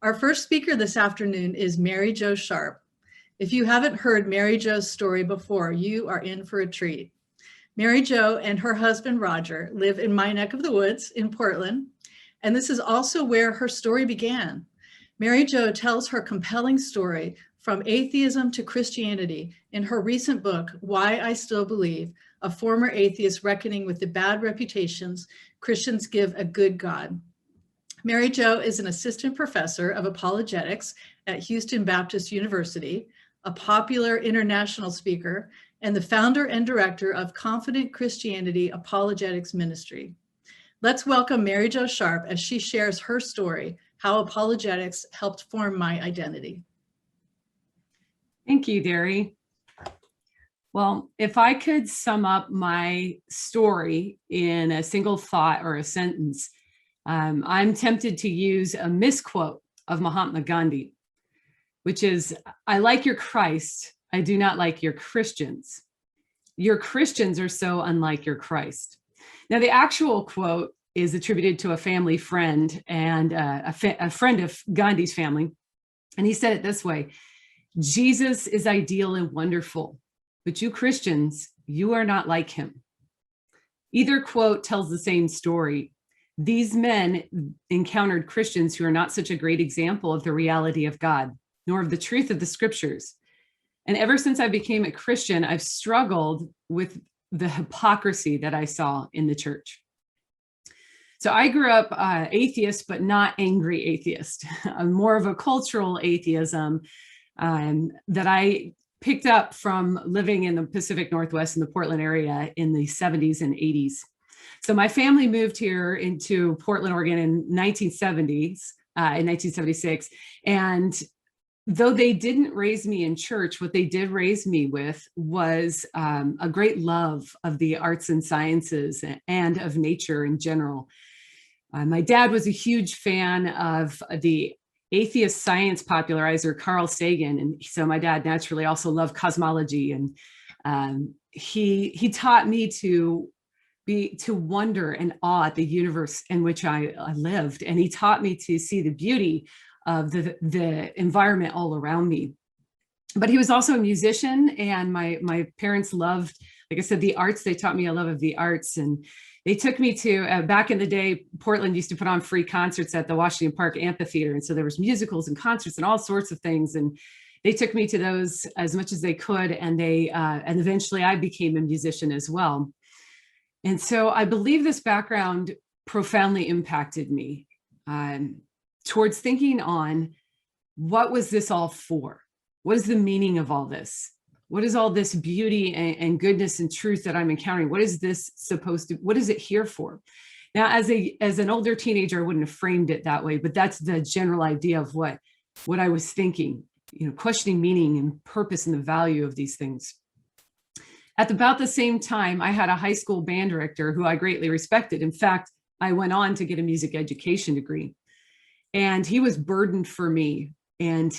Our first speaker this afternoon is Mary Jo Sharp. If you haven't heard Mary Jo's story before, you are in for a treat. Mary Jo and her husband, Roger, live in my neck of the woods in Portland, and this is also where her story began. Mary Jo tells her compelling story from atheism to Christianity in her recent book, Why I Still Believe, a former atheist reckoning with the bad reputations Christians give a good God. Mary Jo is an assistant professor of apologetics at Houston Baptist University, a popular international speaker, and the founder and director of Confident Christianity Apologetics Ministry. Let's welcome Mary Jo Sharp as she shares her story, how apologetics helped form my identity. Thank you, Derry. Well, if I could sum up my story in a single thought or a sentence, I'm tempted to use a misquote of Mahatma Gandhi, which is, I like your Christ, I do not like your Christians. Your Christians are so unlike your Christ. Now, the actual quote is attributed to a family friend and a friend of Gandhi's family. And he said it this way: Jesus is ideal and wonderful, but you Christians, you are not like him. Either quote tells the same story. These men encountered Christians who are not such a great example of the reality of God, nor of the truth of the scriptures. And ever since I became a Christian, I've struggled with the hypocrisy that I saw in the church. So I grew up atheist, but not angry atheist, more of a cultural atheism that I picked up from living in the Pacific Northwest in the Portland area in the 70s and 80s. So my family moved here into Portland, Oregon in 1976. And though they didn't raise me in church, what they did raise me with was a great love of the arts and sciences and of nature in general. My dad was a huge fan of the atheist science popularizer Carl Sagan, and so my dad naturally also loved cosmology, and he taught me to wonder and awe at the universe in which I lived, and he taught me to see the beauty of the environment all around me. But he was also a musician, and my parents loved, like I said, the arts. They taught me a love of the arts, and they took me to, back in the day, Portland used to put on free concerts at the Washington Park Amphitheater. And so there was musicals and concerts and all sorts of things. And they took me to those as much as they could. And and eventually I became a musician as well. And so I believe this background profoundly impacted me towards thinking on, what was this all for? What is the meaning of all this? What is all this beauty and goodness and truth that I'm encountering? What is this supposed to, what is it here for? Now, as an older teenager, I wouldn't have framed it that way, but that's the general idea of what I was thinking, questioning meaning and purpose and the value of these things. At about the same time, I had a high school band director who I greatly respected. In fact, I went on to get a music education degree, and he was burdened for me. And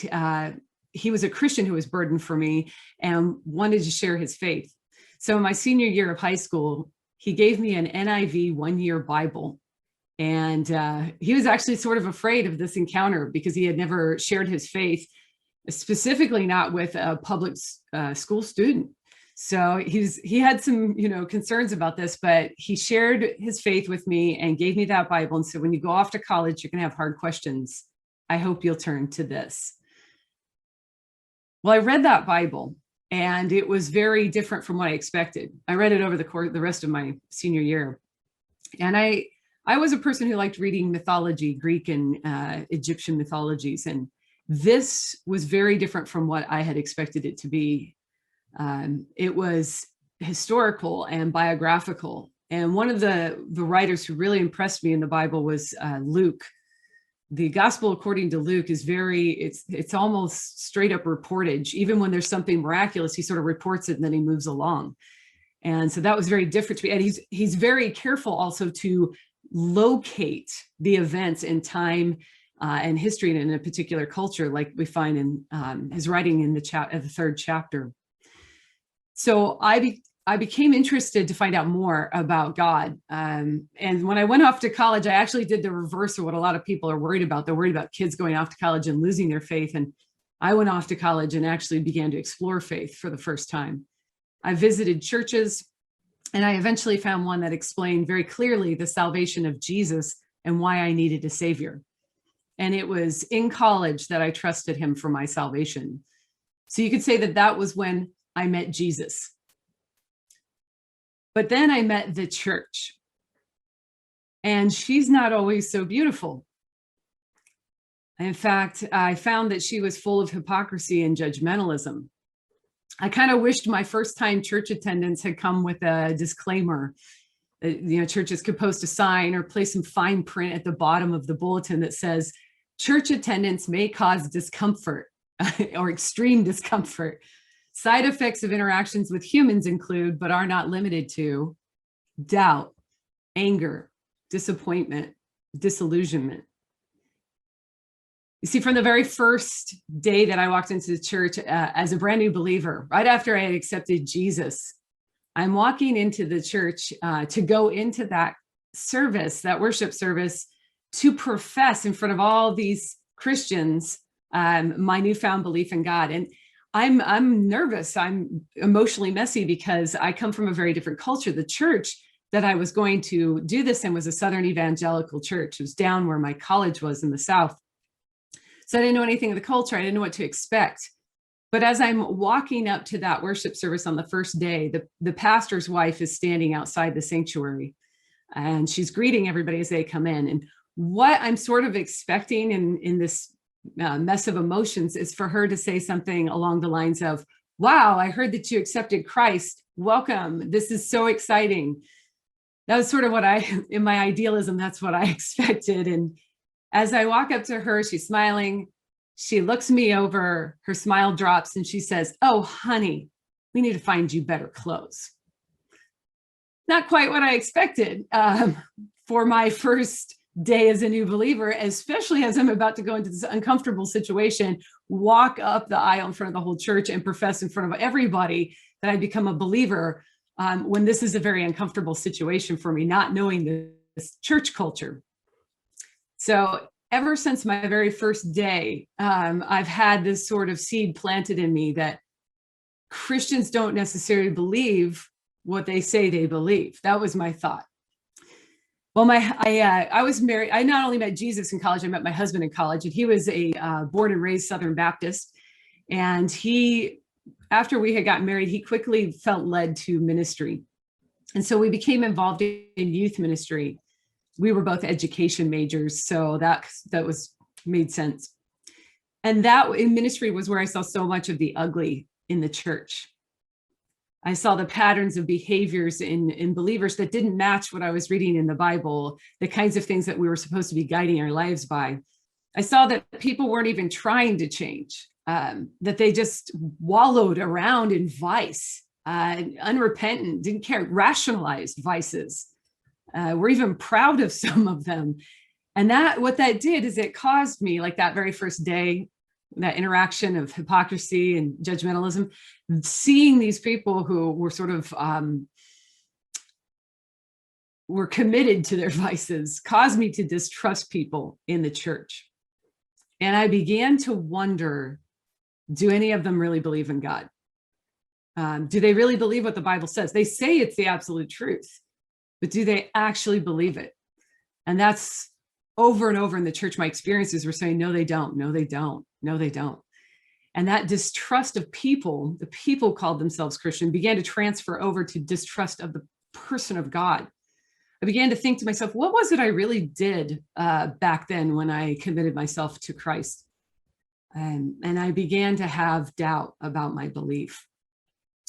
he was a Christian who was burdened for me and wanted to share his faith. So in my senior year of high school, he gave me an NIV one-year Bible. And he was actually sort of afraid of this encounter because he had never shared his faith, specifically not with a public school student. So he had some, concerns about this, but he shared his faith with me and gave me that Bible. And so when you go off to college, you're going to have hard questions. I hope you'll turn to this. Well, I read that Bible, and it was very different from what I expected. I read it over the rest of my senior year. And I was a person who liked reading mythology, Greek and Egyptian mythologies. And this was very different from what I had expected it to be. It was historical and biographical. And one of the writers who really impressed me in the Bible was Luke. The gospel according to Luke is it's almost straight up reportage. Even when there's something miraculous, he sort of reports it and then he moves along. And so that was very different to me. And he's very careful also to locate the events in time and history and in a particular culture, like we find in his writing in the third chapter. So I I became interested to find out more about God. And when I went off to college, I actually did the reverse of what a lot of people are worried about. They're worried about kids going off to college and losing their faith. And I went off to college and actually began to explore faith for the first time. I visited churches, and I eventually found one that explained very clearly the salvation of Jesus and why I needed a savior. And it was in college that I trusted him for my salvation. So you could say that that was when I met Jesus. But then I met the church, and she's not always so beautiful. In fact, I found that she was full of hypocrisy and judgmentalism. I kind of wished my first time church attendance had come with a disclaimer. Churches could post a sign or place some fine print at the bottom of the bulletin that says, church attendance may cause discomfort or extreme discomfort. Side effects of interactions with humans include, but are not limited to, doubt, anger, disappointment, disillusionment. You see, from the very first day that I walked into the church as a brand new believer, right after I had accepted Jesus, I'm walking into the church to go into that service, that worship service, to profess in front of all these Christians my newfound belief in God. And I'm nervous. I'm emotionally messy because I come from a very different culture. The church that I was going to do this in was a Southern evangelical church. It was down where my college was in the South. So I didn't know anything of the culture. I didn't know what to expect. But as I'm walking up to that worship service on the first day, the pastor's wife is standing outside the sanctuary, and she's greeting everybody as they come in. And what I'm sort of expecting in this mess of emotions is for her to say something along the lines of, wow, I heard that you accepted Christ. Welcome. This is so exciting. That was sort of what in my idealism, that's what I expected. And as I walk up to her, she's smiling. She looks me over, her smile drops, and she says, oh, honey, we need to find you better clothes. Not quite what I expected for my first day as a new believer, especially as I'm about to go into this uncomfortable situation, walk up the aisle in front of the whole church and profess in front of everybody that I become a believer when this is a very uncomfortable situation for me, not knowing this church culture. So ever since my very first day, I've had this sort of seed planted in me that Christians don't necessarily believe what they say they believe. That was my thought. Well, I was married. I not only met Jesus in college, I met my husband in college, and he was a born and raised Southern Baptist. And after we had gotten married, he quickly felt led to ministry. And so we became involved in youth ministry. We were both education majors, so that made sense. And that in ministry was where I saw so much of the ugly in the church. I saw the patterns of behaviors in believers that didn't match what I was reading in the Bible, the kinds of things that we were supposed to be guiding our lives by. I saw that people weren't even trying to change, that they just wallowed around in vice, unrepentant, didn't care, rationalized vices. We're even proud of some of them. And what that did is it caused me, like that very first day, that interaction of hypocrisy and judgmentalism, seeing these people who were sort of were committed to their vices, caused me to distrust people in the church. And I began to wonder, do any of them really believe in God? Do they really believe what the Bible says? They say it's the absolute truth, but do they actually believe it? And that's over and over in the church. My experiences were saying, no, they don't. No, they don't. No, they don't. And that distrust of people, the people called themselves Christian, began to transfer over to distrust of the person of God. I began to think to myself, what was it I really did back then when I committed myself to Christ? And I began to have doubt about my belief.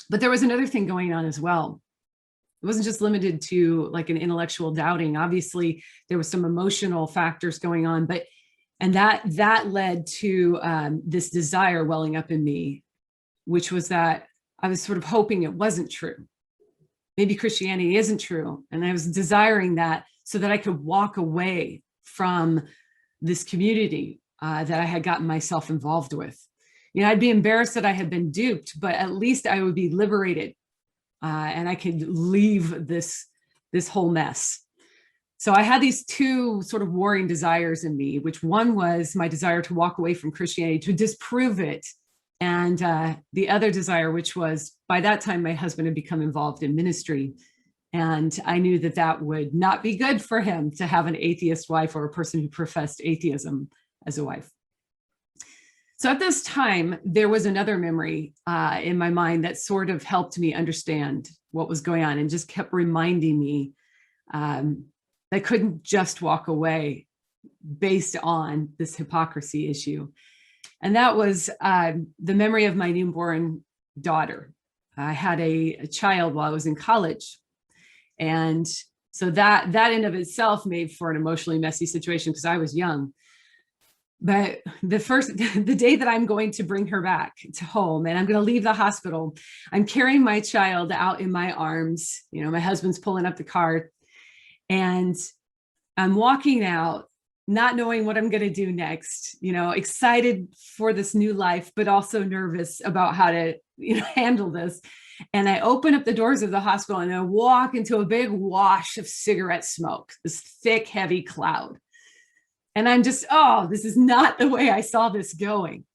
But there was another thing going on as well. It wasn't just limited to like an intellectual doubting. Obviously, there was some emotional factors going on, and that led to this desire welling up in me, which was that I was sort of hoping it wasn't true. Maybe Christianity isn't true. And I was desiring that so that I could walk away from this community that I had gotten myself involved with. I'd be embarrassed that I had been duped, but at least I would be liberated and I could leave this whole mess. So I had these two sort of warring desires in me, which one was my desire to walk away from Christianity, to disprove it. And the other desire, which was, by that time, my husband had become involved in ministry. And I knew that that would not be good for him to have an atheist wife or a person who professed atheism as a wife. So at this time, there was another memory in my mind that sort of helped me understand what was going on and just kept reminding me I couldn't just walk away based on this hypocrisy issue. And that was the memory of my newborn daughter. I had a child while I was in college. And so that in of itself made for an emotionally messy situation because I was young. But the day that I'm going to bring her back to home and I'm going to leave the hospital, I'm carrying my child out in my arms. You know, my husband's pulling up the car. And I'm walking out, not knowing what I'm going to do next, you know, excited for this new life, but also nervous about how to, handle this. And I open up the doors of the hospital and I walk into a big wash of cigarette smoke, this thick, heavy cloud. And I'm just, this is not the way I saw this going.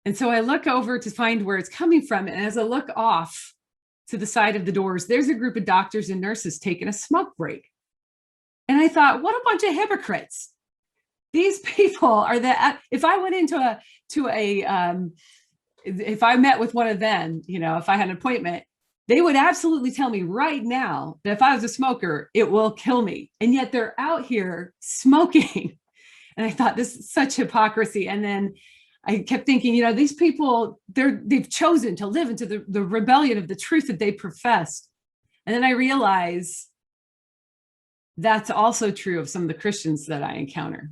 And so I look over to find where it's coming from. And as I look off to the side of the doors, there's a group of doctors and nurses taking a smoke break. And I thought, what a bunch of hypocrites. These people are if I went if I met with one of them, if I had an appointment, they would absolutely tell me right now that if I was a smoker, it will kill me. And yet they're out here smoking. And I thought, this is such hypocrisy. And then I kept thinking, these people, they've chosen to live into the rebellion of the truth that they professed. And then I realized that's also true of some of the Christians that I encounter.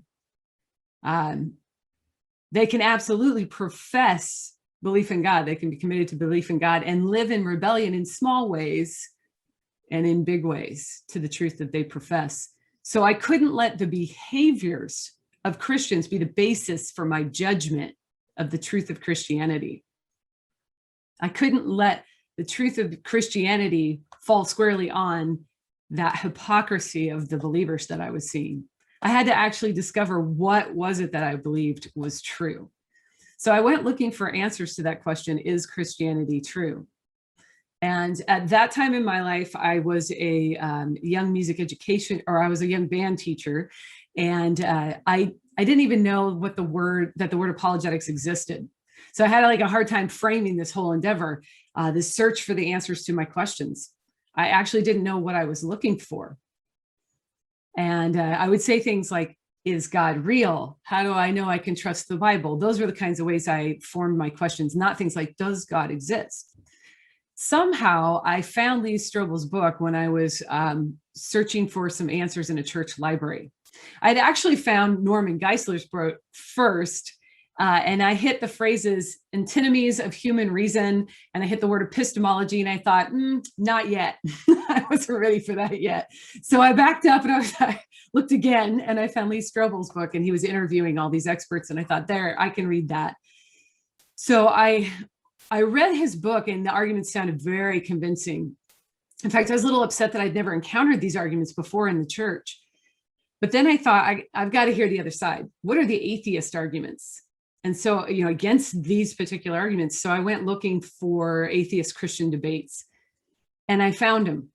They can absolutely profess belief in God. They can be committed to belief in God and live in rebellion in small ways and in big ways to the truth that they profess. So I couldn't let the behaviors of Christians be the basis for my judgment of the truth of Christianity. I couldn't let the truth of Christianity fall squarely on that hypocrisy of the believers that I was seeing. I had to actually discover what was it that I believed was true. So I went looking for answers to that question, is Christianity true? And at that time in my life, I was a young music education, or I was a young band teacher. And I didn't even know that the word apologetics existed. So I had a hard time framing this whole endeavor, this search for the answers to my questions. I actually didn't know what I was looking for. And I would say things like, is God real? How do I know I can trust the Bible? Those were the kinds of ways I formed my questions, not things like, does God exist? Somehow I found Lee Strobel's book when I was searching for some answers in a church library. I'd actually found Norman Geisler's book first, and I hit the phrases antinomies of human reason, and I hit the word epistemology, and I thought, not yet. I wasn't ready for that yet. So I backed up and I looked again, and I found Lee Strobel's book, and he was interviewing all these experts, and I thought, there, I can read that. So I read his book, and the arguments sounded very convincing. In fact, I was a little upset that I'd never encountered these arguments before in the church. But then I thought, I've got to hear the other side. What are the atheist arguments? And so, against these particular arguments. So I went looking for atheist Christian debates, and I found them.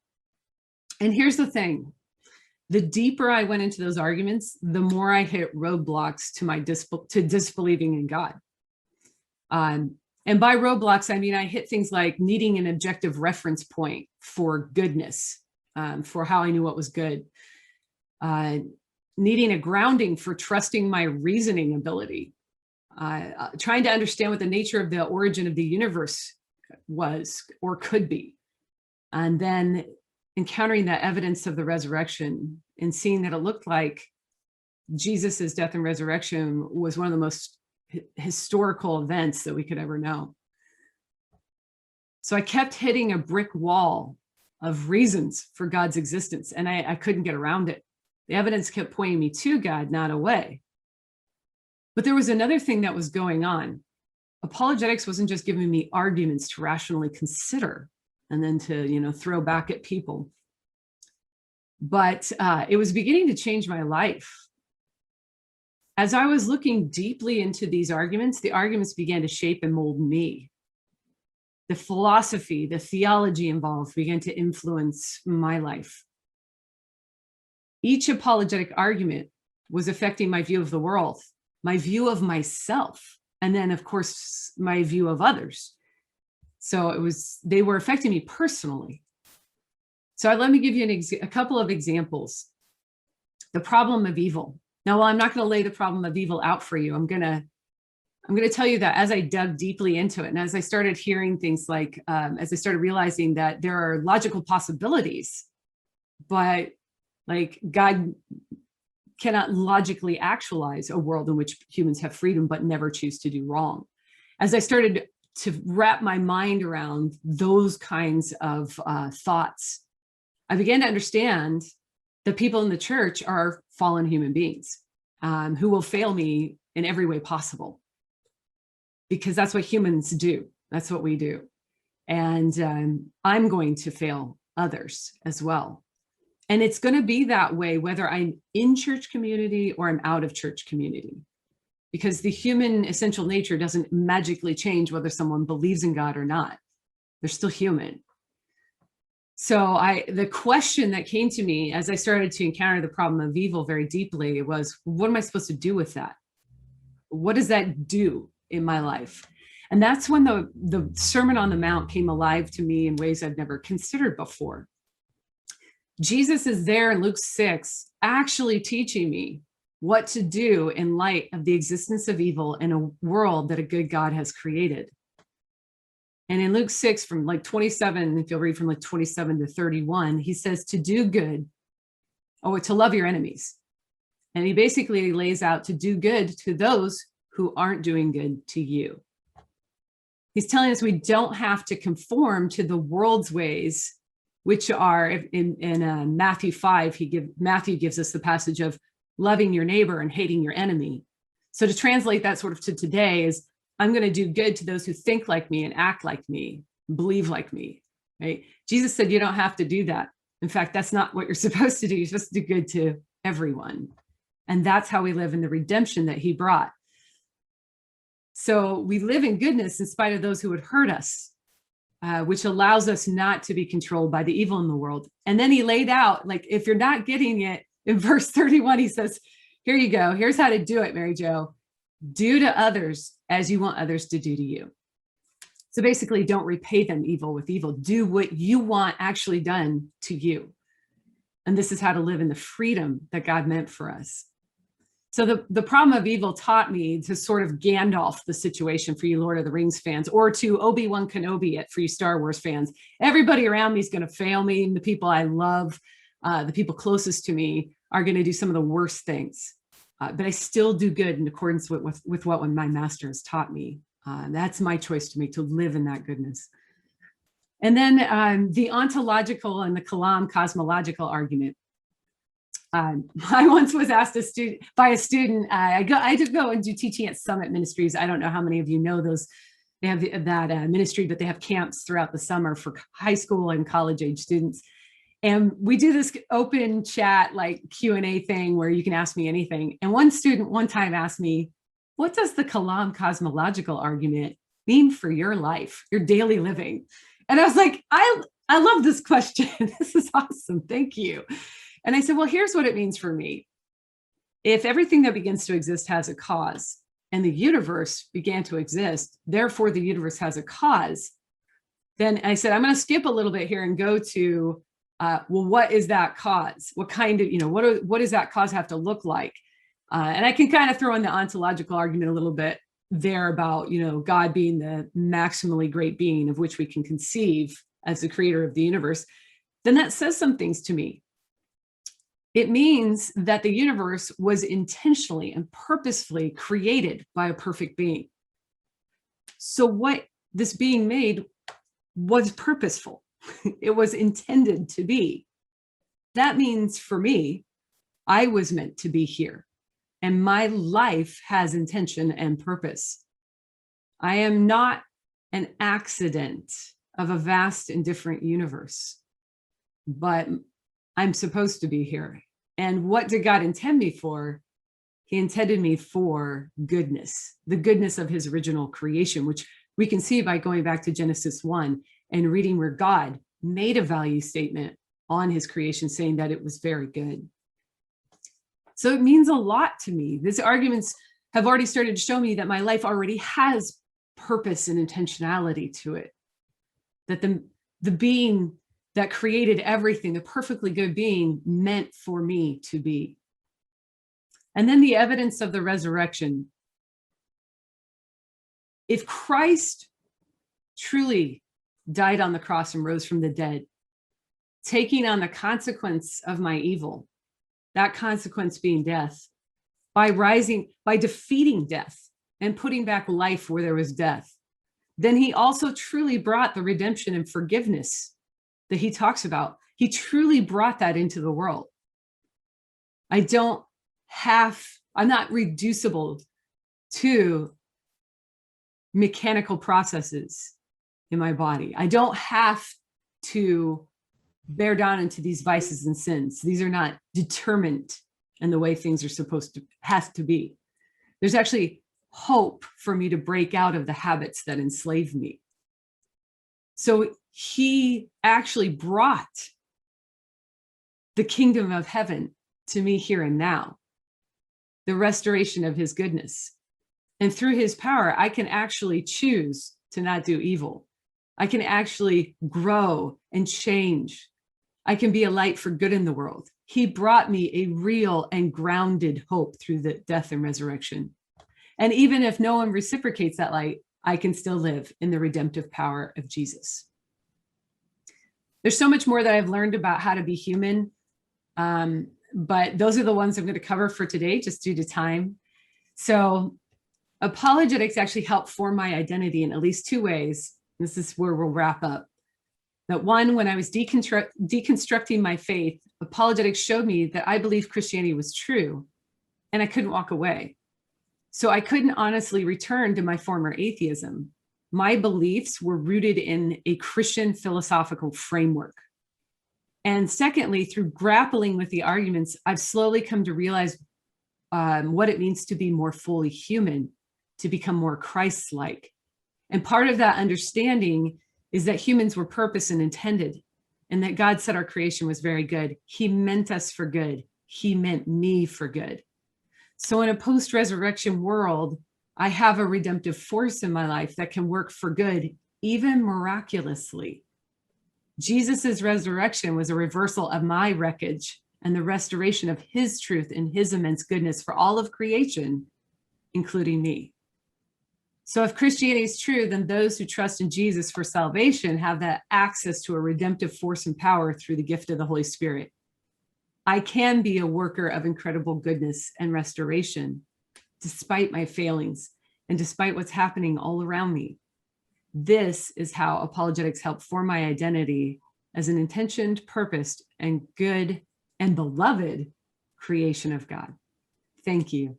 And here's the thing. The deeper I went into those arguments, the more I hit roadblocks to disbelieving in God. And by roadblocks, I mean, I hit things like needing an objective reference point for goodness, for how I knew what was good. Needing a grounding for trusting my reasoning ability. Trying to understand what the nature of the origin of the universe was or could be. And then encountering the evidence of the resurrection and seeing that it looked like Jesus's death and resurrection was one of the most historical events that we could ever know. So I kept hitting a brick wall of reasons for God's existence, and I couldn't get around it. The evidence kept pointing me to God, not away. But there was another thing that was going on. Apologetics wasn't just giving me arguments to rationally consider and then to, throw back at people. But it was beginning to change my life. As I was looking deeply into these arguments, the arguments began to shape and mold me. The philosophy, the theology involved began to influence my life. Each apologetic argument was affecting my view of the world, my view of myself, and then, of course, my view of others. So they were affecting me personally. So let me give you a couple of examples. The problem of evil. Now, while I'm not going to lay the problem of evil out for you, I'm going to tell you that as I dug deeply into it, and as I started hearing things like, as I started realizing that there are logical possibilities, but like God cannot logically actualize a world in which humans have freedom but never choose to do wrong. As I started to wrap my mind around those kinds of thoughts, I began to understand that people in the church are fallen human beings who will fail me in every way possible, because that's what humans do. That's what we do. And I'm going to fail others as well. And it's going to be that way whether I'm in church community or I'm out of church community, because the human essential nature doesn't magically change whether someone believes in God or not. They're still human. So the question that came to me as I started to encounter the problem of evil very deeply was, what am I supposed to do with that? What does that do in my life? And that's when the Sermon on the Mount came alive to me in ways I've never considered before. Jesus is there in Luke 6, actually teaching me what to do in light of the existence of evil in a world that a good God has created. And in Luke 6, from like 27, if you'll read from like 27 to 31, he says to do good, or to love your enemies. And he basically lays out to do good to those who aren't doing good to you. He's telling us we don't have to conform to the world's ways, which are in Matthew 5, Matthew gives us the passage of loving your neighbor and hating your enemy. So to translate that sort of to today is, I'm going to do good to those who think like me and act like me, believe like me, right? Jesus said you don't have to do that. In fact, that's not what you're supposed to do. You're supposed to do good to everyone. And that's how we live in the redemption that he brought. So we live in goodness in spite of those who would hurt us, which allows us not to be controlled by the evil in the world. And then he laid out, like, if you're not getting it, in verse 31, he says, here you go. Here's how to do it, Mary Jo. Do to others as you want others to do to you. So basically, don't repay them evil with evil. Do what you want actually done to you. And this is how to live in the freedom that God meant for us. So the problem of evil taught me to sort of Gandalf the situation for you Lord of the Rings fans, or to Obi-Wan Kenobi it for you Star Wars fans. Everybody around me is going to fail me. And the people I love, the people closest to me, are going to do some of the worst things. But I still do good in accordance with what my master has taught me. That's my choice to make, to live in that goodness. And then the ontological and the Kalam cosmological argument. I once was asked by a student, I did go and do teaching at Summit Ministries. I don't know how many of you know those. They have that ministry, but they have camps throughout the summer for high school and college age students. And we do this open chat, like Q&A thing where you can ask me anything. And one student one time asked me, what does the Kalam cosmological argument mean for your life, your daily living? And I was like, I love this question. This is awesome. Thank you. And I said, well, here's what it means for me. If everything that begins to exist has a cause, and the universe began to exist, therefore the universe has a cause, then I said, I'm going to skip a little bit here and go to, well, what is that cause? What kind of, what does that cause have to look like? And I can kind of throw in the ontological argument a little bit there about, God being the maximally great being of which we can conceive as the creator of the universe. Then that says some things to me. It means that the universe was intentionally and purposefully created by a perfect being. So what this being made was purposeful. It was intended to be. That means for me, I was meant to be here, and my life has intention and purpose. I am not an accident. of a vast and different universe, but I'm supposed to be here. And what did God intend me for? He intended me for goodness, the goodness of his original creation, which we can see by going back to Genesis 1 and reading where God made a value statement on his creation saying that it was very good. So it means a lot to me. These arguments have already started to show me that my life already has purpose and intentionality to it. That the being that created everything, the perfectly good being, meant for me to be. And then the evidence of the resurrection. If Christ truly died on the cross and rose from the dead, taking on the consequence of my evil, that consequence being death, by defeating death and putting back life where there was death, then he also truly brought the redemption and forgiveness that he talks about. He truly brought that into the world. I'm not reducible to mechanical processes in my body. I don't have to bear down into these vices and sins. These are not determined in the way things are have to be. There's actually hope for me to break out of the habits that enslave me. So he actually brought the kingdom of heaven to me here and now, the restoration of his goodness. And through his power, I can actually choose to not do evil. I can actually grow and change. I can be a light for good in the world. He brought me a real and grounded hope through the death and resurrection. And even if no one reciprocates that light, I can still live in the redemptive power of Jesus. There's so much more that I've learned about how to be human, but those are the ones I'm going to cover for today, just due to time. So apologetics actually helped form my identity in at least two ways. This is where we'll wrap up. That one, when I was deconstructing my faith, apologetics showed me that I believed Christianity was true, and I couldn't walk away. So I couldn't honestly return to my former atheism. My beliefs were rooted in a Christian philosophical framework. And secondly, through grappling with the arguments, I've slowly come to realize what it means to be more fully human, to become more Christ-like. And part of that understanding is that humans were purpose and intended, and that God said our creation was very good. He meant us for good. He meant me for good. So in a post-resurrection world, I have a redemptive force in my life that can work for good, even miraculously. Jesus's resurrection was a reversal of my wreckage and the restoration of his truth and his immense goodness for all of creation, including me. So if Christianity is true, then those who trust in Jesus for salvation have that access to a redemptive force and power through the gift of the Holy Spirit. I can be a worker of incredible goodness and restoration, despite my failings and despite what's happening all around me. This is how apologetics help form my identity as an intentioned, purposed, and good and beloved creation of God. Thank you.